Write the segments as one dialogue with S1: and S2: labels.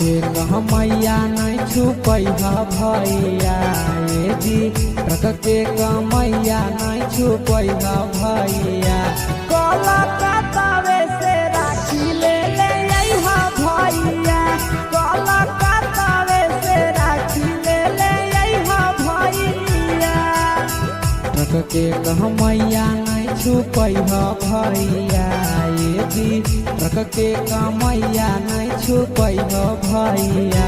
S1: के कहमैया नहीं छुपैहा भैया ए जी रख के कमैया नहीं छुपैहा भैया
S2: कलकत्तावे से राखी ले ले अइहा भैया कलकत्तावे से राखी ले ले अइहा भैया
S1: रख के कहमैया नहीं छुपैहा भैया ए जी रख के कमैया नहीं छुपैहा भैया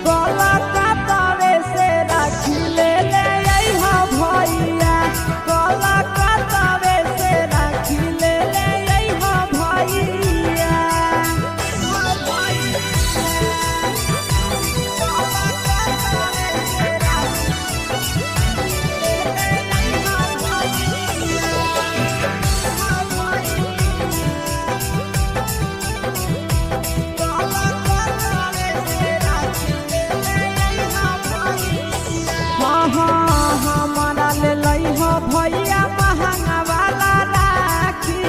S2: कलकत्तावे से राखी ले ले अइहा भैया कलकत्तावे से राखी ले ले अइहा भैया हमारा ले लइहा भैया महंगा वाला राखी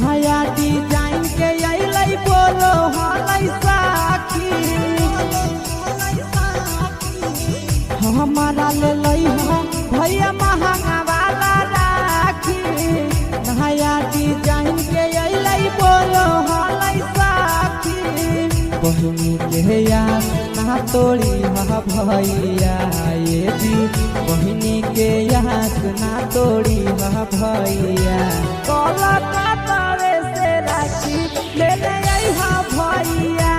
S2: नया डिजाइन के अइलै बोलो हलै साखी हमारा ले लइहा भैया महंगा वाला राखी नया डिजाइन के अइलै बोलो हलै साखी
S1: बहिनी के याद ना तोड़ी हा भैया ये जी बहिनी के याद ना तोड़ी हा भैया
S2: कलकत्तावे से राखी ले ले अइहा भैया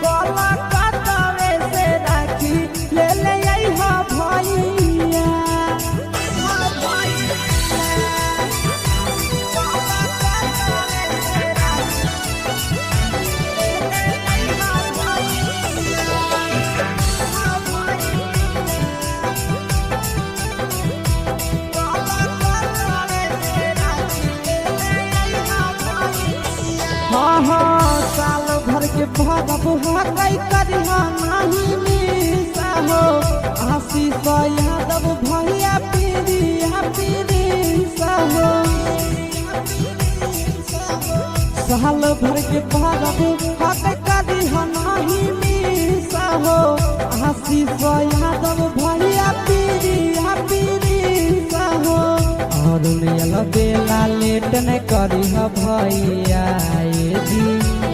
S2: कलकत्तावे से राखी ले ले अइहा भैया साल भर के भरब हकै करिहा नहीं मिसा हो आशीष यादव भैया पीरिया पीरिसा हो साल भर के भरब हकै करिहा नहीं मिसा हो आशीष यादव भैया पीरिया पीरिसा हो
S1: और बेला लेट न करी भैया ये जी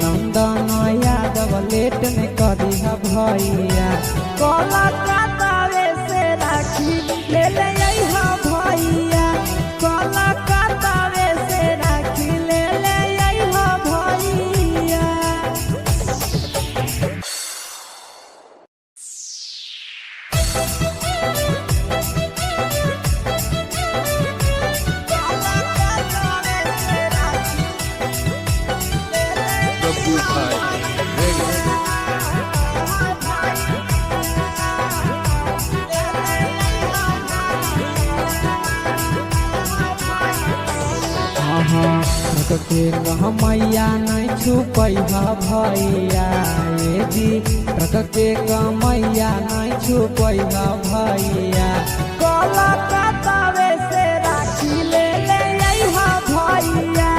S1: नंदन यादव लेट न करी भैया
S2: कलकत्तावे से राखी ले ले अइहा भैया कलकत्तावे से राखी ले ले अइहा भैया
S1: रख के कहमैया नहीं छुपैहा भैया ये जी रख के कमैया नहीं छुपैहा भैया
S2: कलकत्तावे से राखी ले ले अइहा भैया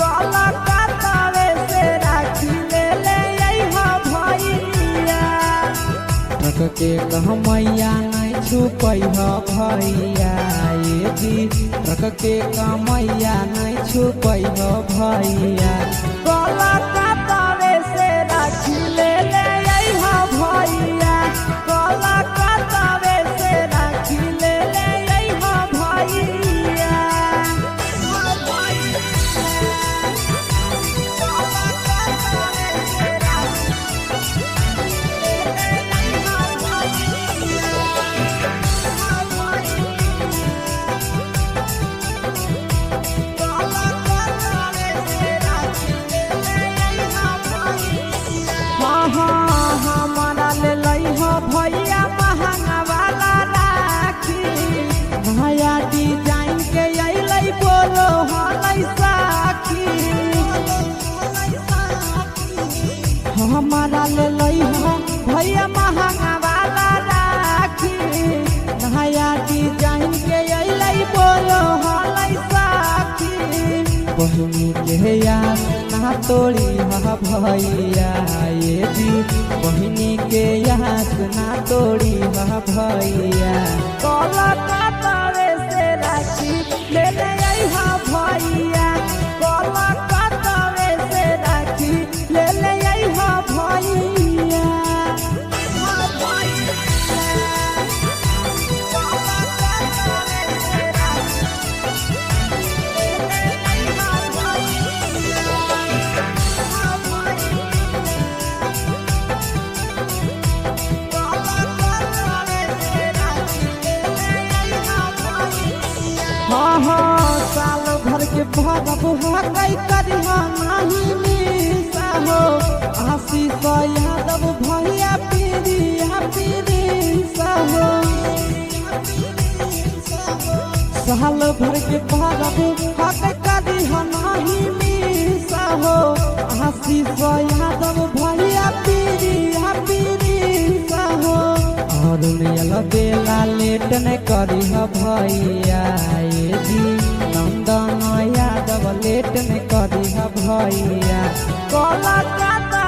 S2: कलकत्तावे से राखी ले ले अइहा भैया
S1: रख के कहमैया नहीं छुपैहा भैया ये जी रख के कमैया नहीं छुपैहा भैया
S2: कलकत्तावे से राखी ले ले अइहा भैया कलकत्तावे से राखी ले ले अइहा भैया हमारा ले लइहा भैया महंगा वाला राखी नया डिजाइन के अइलै बोलो हलै साखी हमारा ले लइहा भैया महंगा वाला राखी नया डिजाइन के अइलै बोलो हलै साखी
S1: बहिनी के याद ना ना तोड़ी हा भैया ये जी बहिनी के आस ना तोड़ी हा भैया
S2: कलकत्ता से राखी ले ले अइहा भैया कलकत्ता से राखी ले ले अइहा भैया साल भर के भरब हकई करिहा नाही मिसा हो आशीष यादव भैया पीरिया पीरिसा हो साल भर के भरब हकई करिहा नाही मिसा हो आशीष यादव भैया पीरिया पीरिसा हो
S1: और मेल बेला लेट न करी हा भैया ये जी नंदन यादव लेट न करी हा भैया
S2: कलकत्ता